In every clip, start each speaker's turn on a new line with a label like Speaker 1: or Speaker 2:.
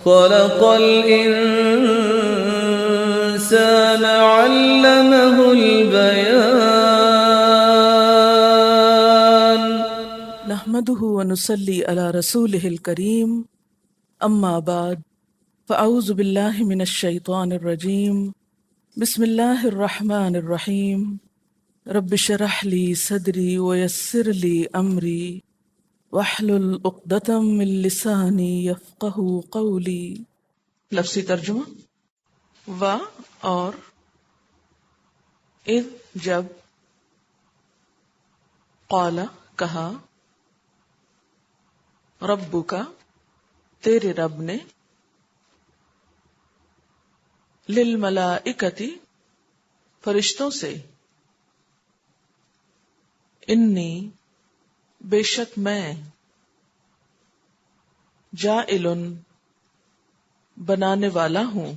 Speaker 1: خلق الإنسان علمه البيان
Speaker 2: نحمده ونصلي على رسوله الكريم اما بعد فاعوذ بالله من الشيطان الرجيم بسم الله الرحمن الرحيم رب اشرح لي صدري ويسر لي امري واحلل عقدة من لساني يفقهوا قولي۔ لفظی ترجمہ، و اور اذ جب، قال کہا، ربک تیرے رب نے، للملائکتی فرشتوں سے، انی بے شک میں، جاعل بنانے والا ہوں،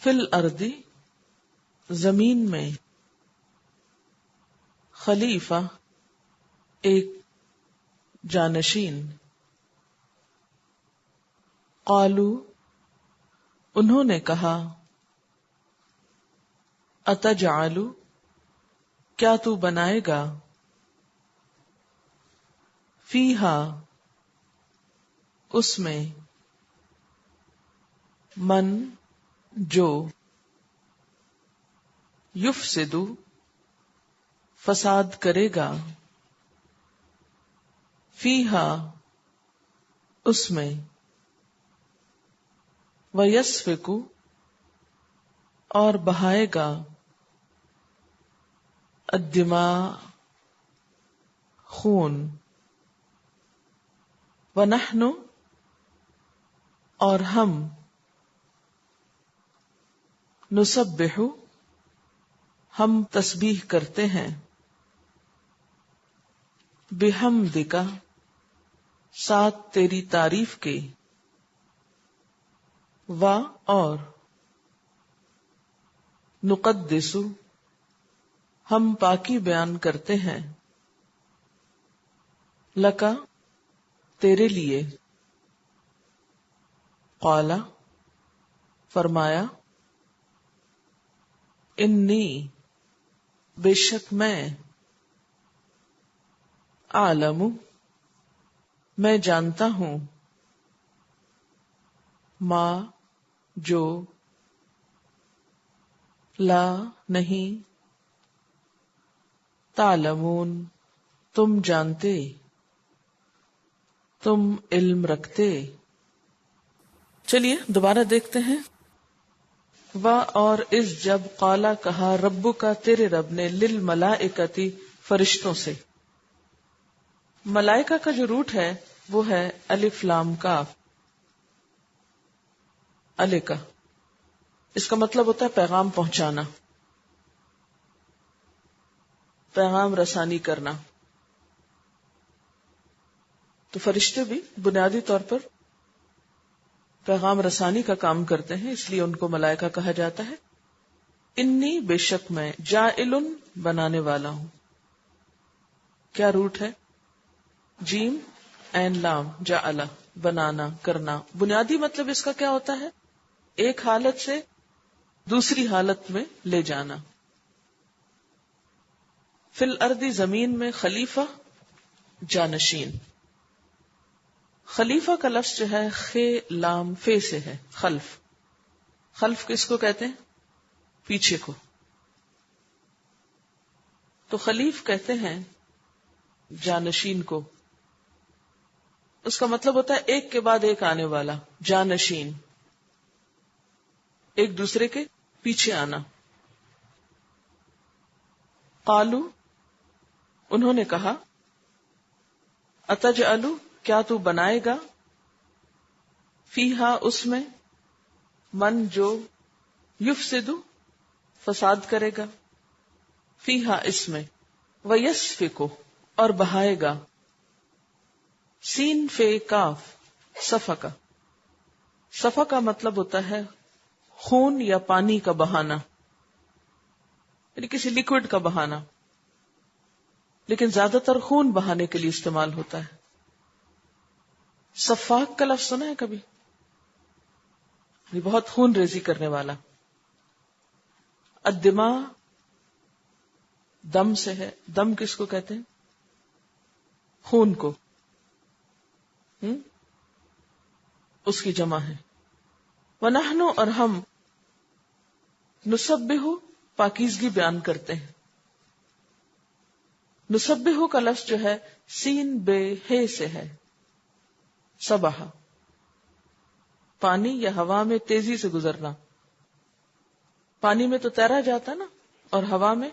Speaker 2: فی الارض زمین میں، خلیفہ ایک جانشین۔ قالو انہوں نے کہا، اتجعل کیا تو بنائے گا، فیہا اس میں، من جو، یفسد فساد کرے گا، فیہا اس میں، ویسفک اور بہائے گا، الدماء خون، ونحن اور ہم، نسبح ہم تسبیح کرتے ہیں، بحمدک ساتھ تیری تعریف کے، و اور، نقدس ہم پاکی بیان کرتے ہیں، لکا تیرے لیے، قال فرمایا، انی بے شک میں، اعلم میں جانتا ہوں، ما جو، لا نہیں، تعلمون تم جانتے، تم علم رکھتے۔ چلیے دوبارہ دیکھتے ہیں۔ و اور اس جب، قالا کہا، ربو کا تیرے رب نے، للملائکتی فرشتوں سے۔ ملائکہ کا جو روٹ ہے وہ ہے الف لام کاف، کا اس کا مطلب ہوتا ہے پیغام پہنچانا، پیغام رسانی کرنا۔ تو فرشتے بھی بنیادی طور پر پیغام رسانی کا کام کرتے ہیں، اس لیے ان کو ملائکہ کہا جاتا ہے۔ انی بے شک میں، جاعل بنانے والا ہوں، کیا روٹ ہے؟ جیم عین لام، جعل بنانا، کرنا۔ بنیادی مطلب اس کا کیا ہوتا ہے؟ ایک حالت سے دوسری حالت میں لے جانا۔ فی الارض زمین میں، خلیفہ جانشین۔ خلیفہ کا لفظ جو ہے خے لام فے سے ہے، خلف۔ خلف کس کو کہتے ہیں؟ پیچھے کو۔ تو خلیف کہتے ہیں جانشین کو، اس کا مطلب ہوتا ہے ایک کے بعد ایک آنے والا، جانشین، ایک دوسرے کے پیچھے آنا۔ قالو انہوں نے کہا، اتجعل کیا تو بنائے گا، فیہا اس میں، من جو، یفسد فساد کرے گا، فیہا اس میں، ویسفک اور بہائے گا، سین فے کاف، سفکا۔ سفا کا مطلب ہوتا ہے خون یا پانی کا بہانا، یعنی کسی لیکوڈ کا بہانا، لیکن زیادہ تر خون بہانے کے لیے استعمال ہوتا ہے۔ سفاک کا لفظ سنا ہے کبھی؟ بہت خون ریزی کرنے والا. الدماء دم سے ہے. دم کس کو کہتے ہیں؟ خون کو. اس کی جمع ہے. وَنَحْنُ اور ہم نسبح پاکیزگی بیان کرتے ہیں. نسبح کا لفظ جو ہے سین بے ہے سے ہے. سبح پانی یا ہوا میں تیزی سے گزرنا. پانی میں تو تیرا جاتا نا اور ہوا میں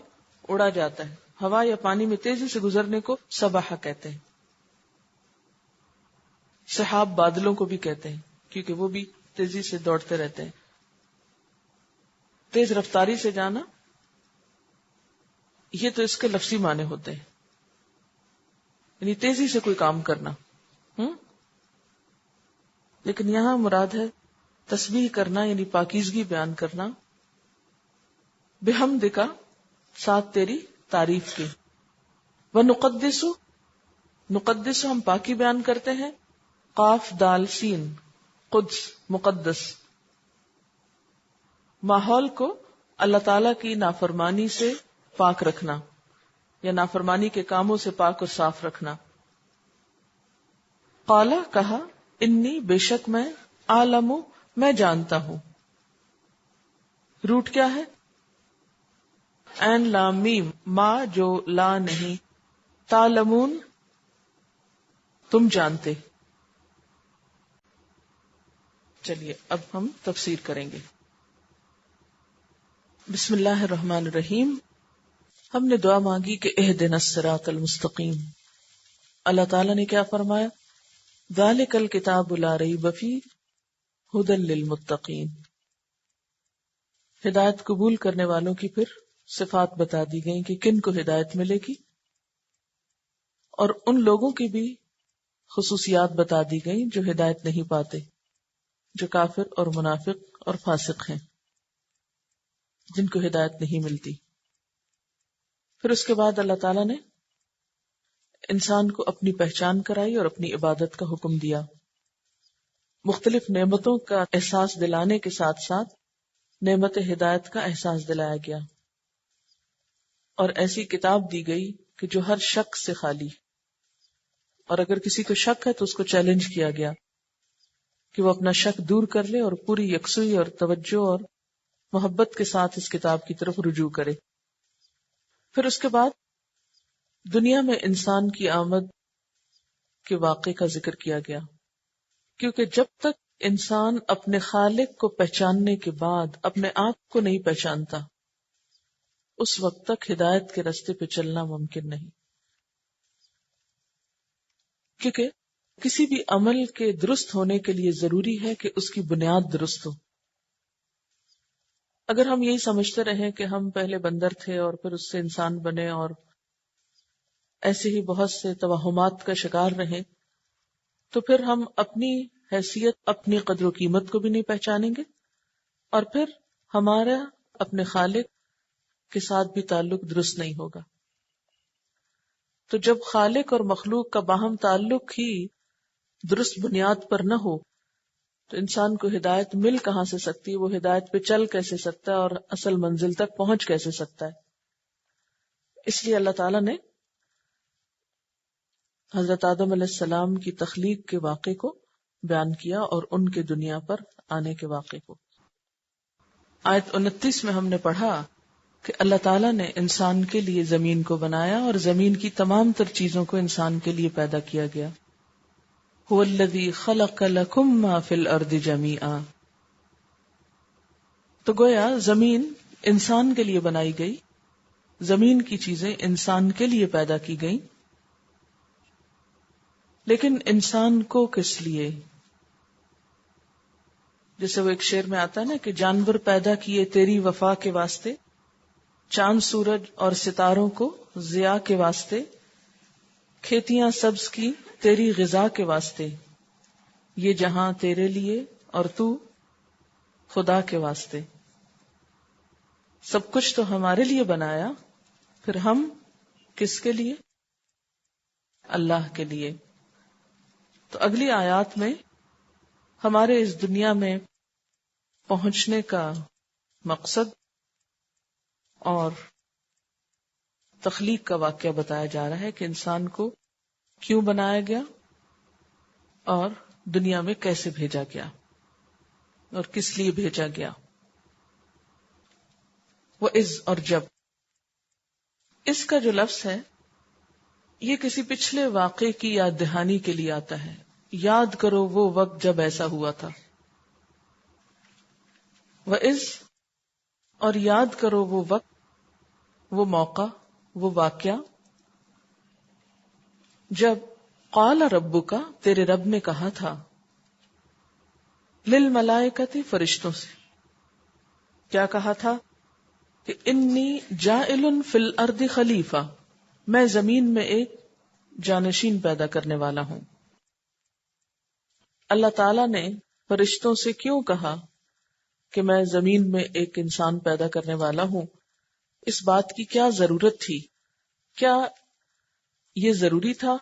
Speaker 2: اڑا جاتا ہے. ہوا یا پانی میں تیزی سے گزرنے کو سبح کہتے ہیں. سحاب بادلوں کو بھی کہتے ہیں کیونکہ وہ بھی تیزی سے دوڑتے رہتے ہیں. تیز رفتاری سے جانا یہ تو اس کے لفظی معنی ہوتے ہیں، یعنی تیزی سے کوئی کام کرنا. لیکن یہاں مراد ہے تسبیح کرنا، یعنی پاکیزگی بیان کرنا. بحمدک ساتھ تیری تعریف کی. ونقدس نقدس ہم پاکی بیان کرتے ہیں. قاف دال سین قدس مقدس. ماحول کو اللہ تعالی کی نافرمانی سے پاک رکھنا یا نافرمانی کے کاموں سے پاک اور صاف رکھنا. قال کہا انی بے شک میں عالم میں جانتا ہوں. روٹ کیا ہے؟ عین لام میم ما جو لا نہیں، تعلمون تم جانتے. چلیے اب ہم تفسیر کریں گے. بسم اللہ الرحمن الرحیم. ہم نے دعا مانگی کہ اہدنا الصراط المستقیم. اللہ تعالیٰ نے کیا فرمایا؟ ذالک الکتاب لا ریب فیہ ھدی للمتقین. ہدایت قبول کرنے والوں کی پھر صفات بتا دی گئیں کہ کن کو ہدایت ملے گی، اور ان لوگوں کی بھی خصوصیات بتا دی گئیں جو ہدایت نہیں پاتے، جو کافر اور منافق اور فاسق ہیں، جن کو ہدایت نہیں ملتی. پھر اس کے بعد اللہ تعالیٰ نے انسان کو اپنی پہچان کرائی اور اپنی عبادت کا حکم دیا. مختلف نعمتوں کا احساس دلانے کے ساتھ ساتھ نعمت ہدایت کا احساس دلایا گیا، اور ایسی کتاب دی گئی کہ جو ہر شک سے خالی، اور اگر کسی کو شک ہے تو اس کو چیلنج کیا گیا کہ وہ اپنا شک دور کر لے اور پوری یکسوئی اور توجہ اور محبت کے ساتھ اس کتاب کی طرف رجوع کرے. پھر اس کے بعد دنیا میں انسان کی آمد کے واقعے کا ذکر کیا گیا، کیونکہ جب تک انسان اپنے خالق کو پہچاننے کے بعد اپنے آپ کو نہیں پہچانتا، اس وقت تک ہدایت کے راستے پہ چلنا ممکن نہیں. کیونکہ کسی بھی عمل کے درست ہونے کے لیے ضروری ہے کہ اس کی بنیاد درست ہو. اگر ہم یہی سمجھتے رہیں کہ ہم پہلے بندر تھے اور پھر اس سے انسان بنے اور ایسے ہی بہت سے توہمات کا شکار رہیں، تو پھر ہم اپنی حیثیت، اپنی قدر و قیمت کو بھی نہیں پہچانیں گے، اور پھر ہمارا اپنے خالق کے ساتھ بھی تعلق درست نہیں ہوگا. تو جب خالق اور مخلوق کا باہم تعلق ہی درست بنیاد پر نہ ہو تو انسان کو ہدایت مل کہاں سے سکتی ہے، وہ ہدایت پہ چل کیسے سکتا ہے اور اصل منزل تک پہنچ کیسے سکتا ہے. اس لیے اللہ تعالیٰ نے حضرت آدم علیہ السلام کی تخلیق کے واقعے کو بیان کیا اور ان کے دنیا پر آنے کے واقعے کو. آیت 29 میں ہم نے پڑھا کہ اللہ تعالیٰ نے انسان کے لیے زمین کو بنایا اور زمین کی تمام تر چیزوں کو انسان کے لیے پیدا کیا گیا. هو الذی خلق لکم ما فی الارض جمیعا. تو گویا زمین انسان کے لیے بنائی گئی، زمین کی چیزیں انسان کے لیے پیدا کی گئیں. لیکن انسان کو کس لیے؟ جیسے وہ ایک شعر میں آتا ہے نا کہ جانور پیدا کیے تیری وفا کے واسطے، چاند سورج اور ستاروں کو ضیاء کے واسطے، کھیتیاں سبز کی تیری غذا کے واسطے، یہ جہاں تیرے لیے اور تو خدا کے واسطے. سب کچھ تو ہمارے لیے بنایا، پھر ہم کس کے لیے؟ اللہ کے لیے. تو اگلی آیات میں ہمارے اس دنیا میں پہنچنے کا مقصد اور تخلیق کا واقعہ بتایا جا رہا ہے کہ انسان کو کیوں بنایا گیا اور دنیا میں کیسے بھیجا گیا اور کس لیے بھیجا گیا. وہ از اور جب، اس کا جو لفظ ہے یہ کسی پچھلے واقعے کی یاد دہانی کے لیے آتا ہے. یاد کرو وہ وقت جب ایسا ہوا تھا. وہ از اور یاد کرو وہ وقت، وہ موقع، وہ واقعہ جب قال ربک، تیرے رب نے کہا تھا، للملائکۃ، فرشتوں سے. کیا کہا تھا؟ کہ انی جاعل فی الارض خلیفہ، میں زمین میں ایک جانشین پیدا کرنے والا ہوں. اللہ تعالی نے فرشتوں سے کیوں کہا کہ میں زمین میں ایک انسان پیدا کرنے والا ہوں؟ اس بات کی کیا ضرورت تھی؟ کیا یہ ضروری تھا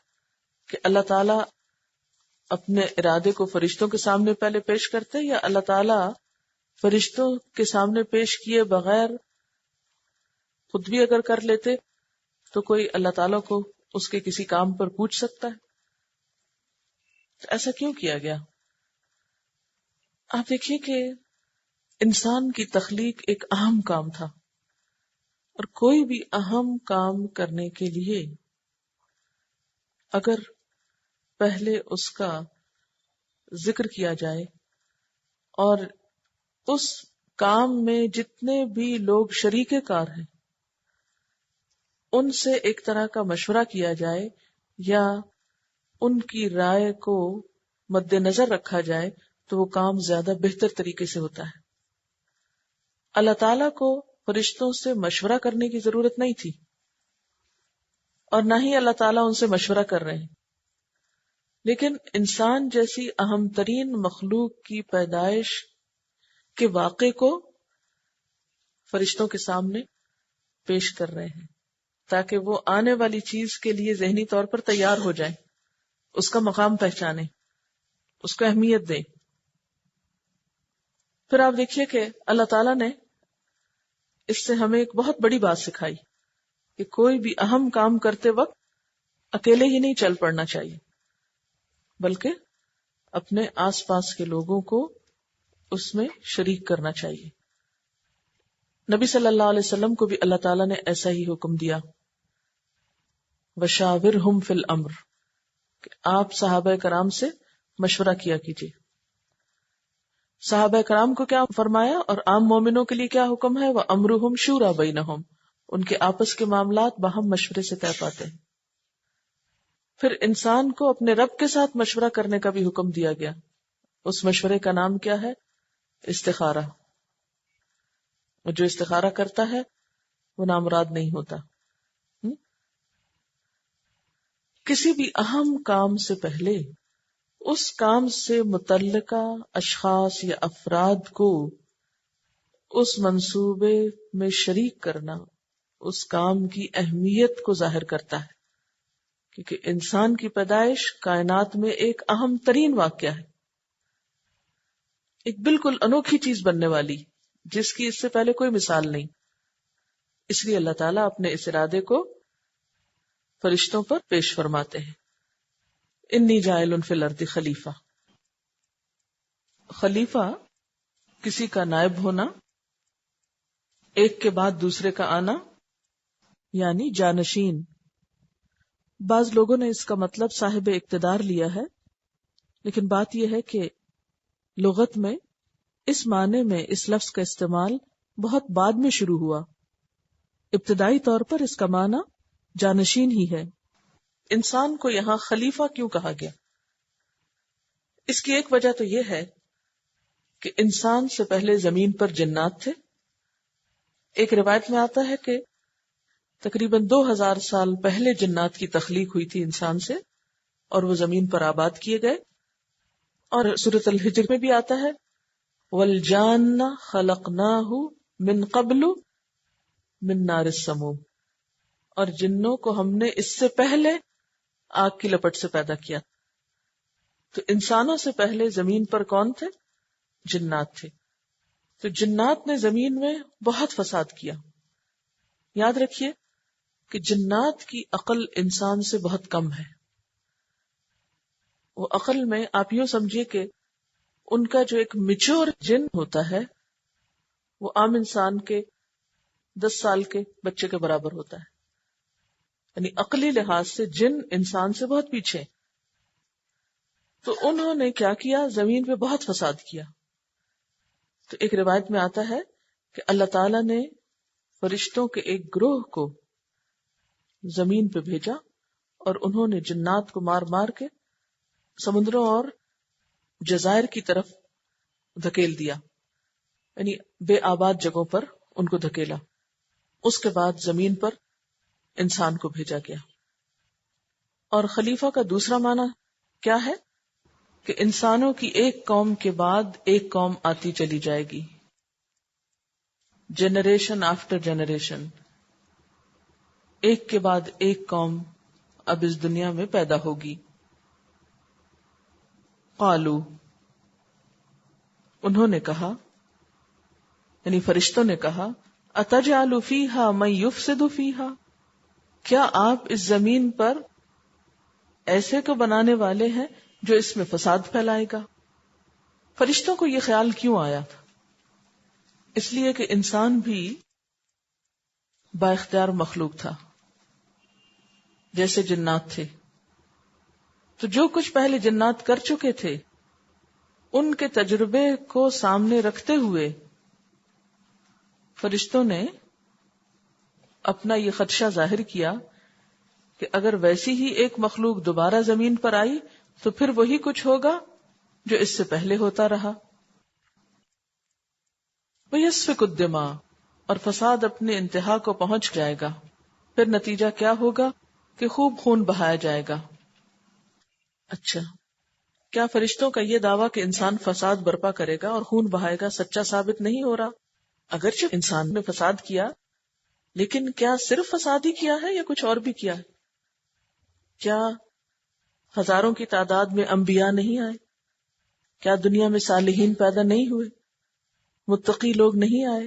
Speaker 2: کہ اللہ تعالی اپنے ارادے کو فرشتوں کے سامنے پہلے پیش کرتے، یا اللہ تعالی فرشتوں کے سامنے پیش کیے بغیر خود بھی اگر کر لیتے تو کوئی اللہ تعالیٰ کو اس کے کسی کام پر پوچھ سکتا ہے؟ تو ایسا کیوں کیا گیا؟ آپ دیکھیے کہ انسان کی تخلیق ایک اہم کام تھا، اور کوئی بھی اہم کام کرنے کے لیے اگر پہلے اس کا ذکر کیا جائے اور اس کام میں جتنے بھی لوگ شریک کار ہیں ان سے ایک طرح کا مشورہ کیا جائے یا ان کی رائے کو مد نظر رکھا جائے تو وہ کام زیادہ بہتر طریقے سے ہوتا ہے. اللہ تعالیٰ کو فرشتوں سے مشورہ کرنے کی ضرورت نہیں تھی، اور نہ ہی اللہ تعالیٰ ان سے مشورہ کر رہے ہیں، لیکن انسان جیسی اہم ترین مخلوق کی پیدائش کے واقعے کو فرشتوں کے سامنے پیش کر رہے ہیں تاکہ وہ آنے والی چیز کے لیے ذہنی طور پر تیار ہو جائیں، اس کا مقام پہچانے، اس کو اہمیت دیں. پھر آپ دیکھیے کہ اللہ تعالیٰ نے اس سے ہمیں ایک بہت بڑی بات سکھائی کہ کوئی بھی اہم کام کرتے وقت اکیلے ہی نہیں چل پڑنا چاہیے، بلکہ اپنے آس پاس کے لوگوں کو اس میں شریک کرنا چاہیے. نبی صلی اللہ علیہ وسلم کو بھی اللہ تعالیٰ نے ایسا ہی حکم دیا، وَشَاوِرْهُمْ فِي الْأَمْرِ، کہ آپ صحابہ کرام سے مشورہ کیا کیجیے. صحابہ کرام کو کیا فرمایا اور عام مومنوں کے لیے کیا حکم ہے؟ وَأَمْرُهُمْ شُورَى بَيْنَهُمْ، ان کے آپس کے معاملات باہم مشورے سے طے پاتے ہیں. پھر انسان کو اپنے رب کے ساتھ مشورہ کرنے کا بھی حکم دیا گیا. اس مشورے کا نام کیا ہے؟ استخارہ. اور جو استخارہ کرتا ہے وہ نامراد نہیں ہوتا. کسی بھی اہم کام سے پہلے اس کام سے متعلقہ اشخاص یا افراد کو اس منصوبے میں شریک کرنا اس کام کی اہمیت کو ظاہر کرتا ہے، کیونکہ انسان کی پیدائش کائنات میں ایک اہم ترین واقعہ ہے، ایک بالکل انوکھی چیز بننے والی جس کی اس سے پہلے کوئی مثال نہیں. اس لیے اللہ تعالیٰ اپنے اس ارادے کو فرشتوں پر پیش فرماتے ہیں. انی جاعل فی الارض خلیفہ. خلیفہ کسی کا نائب ہونا، ایک کے بعد دوسرے کا آنا، یعنی جانشین. بعض لوگوں نے اس کا مطلب صاحب اقتدار لیا ہے، لیکن بات یہ ہے کہ لغت میں اس معنی میں اس لفظ کا استعمال بہت بعد میں شروع ہوا. ابتدائی طور پر اس کا معنی جانشین ہی ہے. انسان کو یہاں خلیفہ کیوں کہا گیا؟ اس کی ایک وجہ تو یہ ہے کہ انسان سے پہلے زمین پر جنات تھے. ایک روایت میں آتا ہے کہ تقریباً 2000 سال پہلے جنات کی تخلیق ہوئی تھی انسان سے، اور وہ زمین پر آباد کیے گئے. اور سورۃ الحجر میں بھی آتا ہے وَالْجَانَّ خَلَقْنَاهُ مِنْ قَبْلُ مِنْ نَارِ السَّمُومِ، اور جنوں کو ہم نے اس سے پہلے آگ کی لپٹ سے پیدا کیا. تو انسانوں سے پہلے زمین پر کون تھے؟ جنات تھے. تو جنات نے زمین میں بہت فساد کیا. یاد رکھیے کہ جنات کی عقل انسان سے بہت کم ہے. وہ عقل میں آپ یوں سمجھیے کہ ان کا جو ایک میچور جن ہوتا ہے وہ عام انسان کے 10 سال کے بچے کے برابر ہوتا ہے. یعنی عقلی لحاظ سے جن انسان سے بہت پیچھے. تو انہوں نے کیا کیا؟ زمین پہ بہت فساد کیا. تو ایک روایت میں آتا ہے کہ اللہ تعالی نے فرشتوں کے ایک گروہ کو زمین پہ بھیجا اور انہوں نے جنات کو مار مار کے سمندروں اور جزائر کی طرف دھکیل دیا. یعنی بے آباد جگہوں پر ان کو دھکیلا. اس کے بعد زمین پر انسان کو بھیجا گیا. اور خلیفہ کا دوسرا معنی کیا ہے؟ کہ انسانوں کی ایک قوم کے بعد ایک قوم آتی چلی جائے گی. جنریشن آفٹر جنریشن، ایک کے بعد ایک قوم اب اس دنیا میں پیدا ہوگی. قالو، انہوں نے کہا، یعنی فرشتوں نے کہا، اتجعل فیہا من یفسد فیہا، کیا آپ اس زمین پر ایسے کو بنانے والے ہیں جو اس میں فساد پھیلائے گا؟ فرشتوں کو یہ خیال کیوں آیا تھا؟ اس لیے کہ انسان بھی با اختیار مخلوق تھا جیسے جنات تھے. تو جو کچھ پہلے جنات کر چکے تھے ان کے تجربے کو سامنے رکھتے ہوئے فرشتوں نے اپنا یہ خدشہ ظاہر کیا کہ اگر ویسی ہی ایک مخلوق دوبارہ زمین پر آئی تو پھر وہی کچھ ہوگا جو اس سے پہلے ہوتا رہا. وَيَسْفِكُ الدِّمَاءَ، اور فساد اپنے انتہا کو پہنچ جائے گا. پھر نتیجہ کیا ہوگا؟ کہ خوب خون بہایا جائے گا. اچھا، کیا فرشتوں کا یہ دعویٰ کہ انسان فساد برپا کرے گا اور خون بہائے گا سچا ثابت نہیں ہو رہا؟ اگرچہ انسان نے فساد کیا لیکن کیا صرف فساد ہی کیا ہے یا کچھ اور بھی کیا ہے؟ کیا ہزاروں کی تعداد میں انبیاء نہیں آئے؟ کیا دنیا میں صالحین پیدا نہیں ہوئے؟ متقی لوگ نہیں آئے؟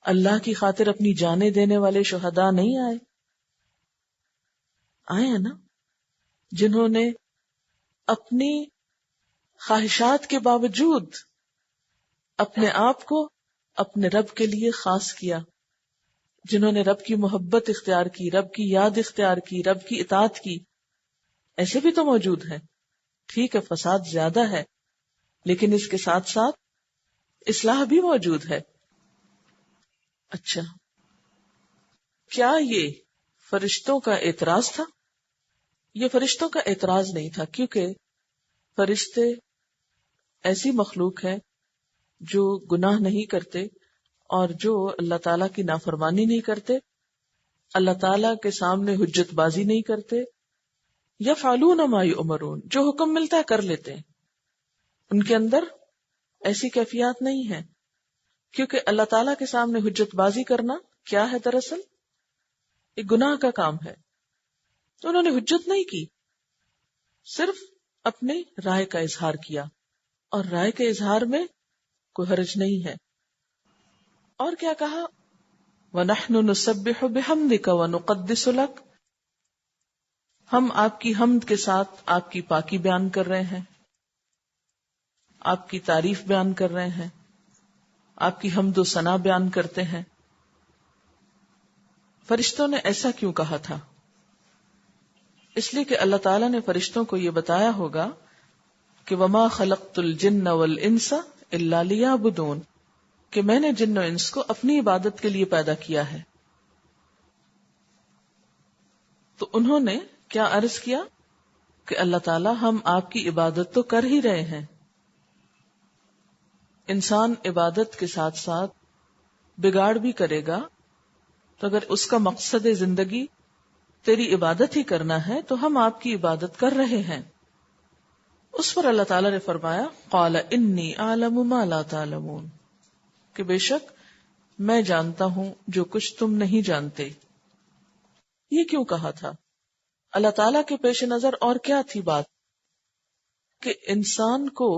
Speaker 2: اللہ کی خاطر اپنی جانیں دینے والے شہداء نہیں آئے؟ آئے ہیں نا، جنہوں نے اپنی خواہشات کے باوجود اپنے آپ کو اپنے رب کے لیے خاص کیا، جنہوں نے رب کی محبت اختیار کی، رب کی یاد اختیار کی، رب کی اطاعت کی. ایسے بھی تو موجود ہیں. ٹھیک ہے فساد زیادہ ہے لیکن اس کے ساتھ ساتھ اصلاح بھی موجود ہے. اچھا، کیا یہ فرشتوں کا اعتراض تھا؟ یہ فرشتوں کا اعتراض نہیں تھا، کیونکہ فرشتے ایسی مخلوق ہے جو گناہ نہیں کرتے اور جو اللہ تعالیٰ کی نافرمانی نہیں کرتے، اللہ تعالیٰ کے سامنے حجت بازی نہیں کرتے. یفعلون ما یؤمرون، جو حکم ملتا ہے کر لیتے ہیں. ان کے اندر ایسی کیفیات نہیں ہے، کیونکہ اللہ تعالیٰ کے سامنے حجت بازی کرنا کیا ہے؟ دراصل ایک گناہ کا کام ہے. تو انہوں نے حجت نہیں کی، صرف اپنی رائے کا اظہار کیا، اور رائے کے اظہار میں کوئی حرج نہیں ہے. اور کیا کہا؟ وَنَحْنُ نُسَبِّحُ بِحَمْدِكَ وَنُقَدِّسُ لَكَ، ہم آپ کی حمد کے ساتھ آپ کی پاکی بیان کر رہے ہیں، آپ کی تعریف بیان کر رہے ہیں، آپ کی حمد و ثنا بیان کرتے ہیں. فرشتوں نے ایسا کیوں کہا تھا؟ اس لیے کہ اللہ تعالیٰ نے فرشتوں کو یہ بتایا ہوگا کہ وَمَا خَلَقْتُ الْجِنَّ وَالْإِنسَ إِلَّا لِيَعْبُدُونَ، کہ میں نے جن و انس کو اپنی عبادت کے لیے پیدا کیا ہے. تو انہوں نے کیا عرض کیا کہ اللہ تعالیٰ ہم آپ کی عبادت تو کر ہی رہے ہیں. انسان عبادت کے ساتھ ساتھ بگاڑ بھی کرے گا، تو اگر اس کا مقصد زندگی تیری عبادت ہی کرنا ہے تو ہم آپ کی عبادت کر رہے ہیں. اس پر اللہ تعالیٰ نے فرمایا قال انی اعلم ما لا تعلمون، کہ بے شک میں جانتا ہوں جو کچھ تم نہیں جانتے. یہ کیوں کہا تھا؟ اللہ تعالیٰ کے پیش نظر اور کیا تھی بات کہ انسان کو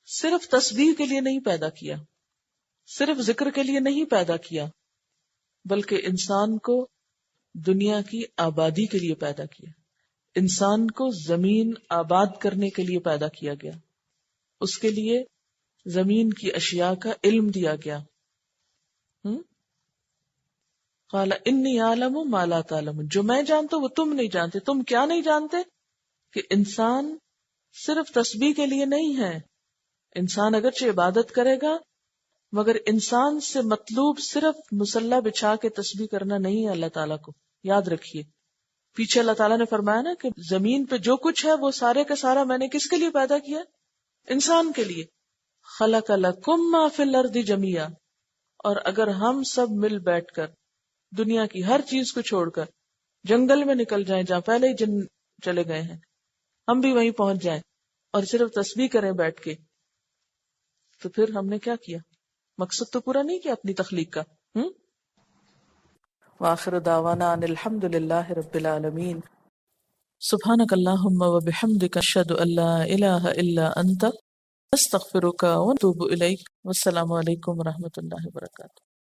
Speaker 2: صرف تسبیح کے لیے نہیں پیدا کیا، صرف ذکر کے لیے نہیں پیدا کیا، بلکہ انسان کو دنیا کی آبادی کے لیے پیدا کیا، انسان کو زمین آباد کرنے کے لیے پیدا کیا گیا، اس کے لیے زمین کی اشیاء کا علم دیا گیا۔ قال انی اعلم ما لا تعلمون، جو میں جانتا ہوں وہ تم نہیں جانتے۔ تم کیا نہیں جانتے؟ کہ انسان صرف تسبیح کے لیے نہیں ہے، انسان اگرچہ عبادت کرے گا مگر انسان سے مطلوب صرف مصلی بچھا کے تسبیح کرنا نہیں ہے اللہ تعالیٰ کو۔ یاد رکھیے پیچھے اللہ تعالیٰ نے فرمایا نا کہ زمین پہ جو کچھ ہے وہ سارے کا سارا میں نے کس کے لیے پیدا کیا؟ انسان کے لیے۔ خلق لکم ما فی الارض جميعا، اور اگر ہم سب مل بیٹھ کر دنیا کی ہر چیز کو چھوڑ کر جنگل میں نکل جائیں جہاں پہلے ہی جن چلے گئے ہیں، ہم بھی وہیں پہنچ جائیں اور صرف تسبیح کریں بیٹھ کے، تو پھر ہم نے کیا کیا؟ مقصد تو پورا نہیں کیا اپنی تخلیق کا۔ وآخر دعوانا ان الحمد للہ رب العالمین۔ سبحانک اللہم وبحمدک اشہد ان لا الہ الا انت استغفرک واتوب الیک۔ والسلام علیکم ورحمۃ اللہ وبرکاتہ۔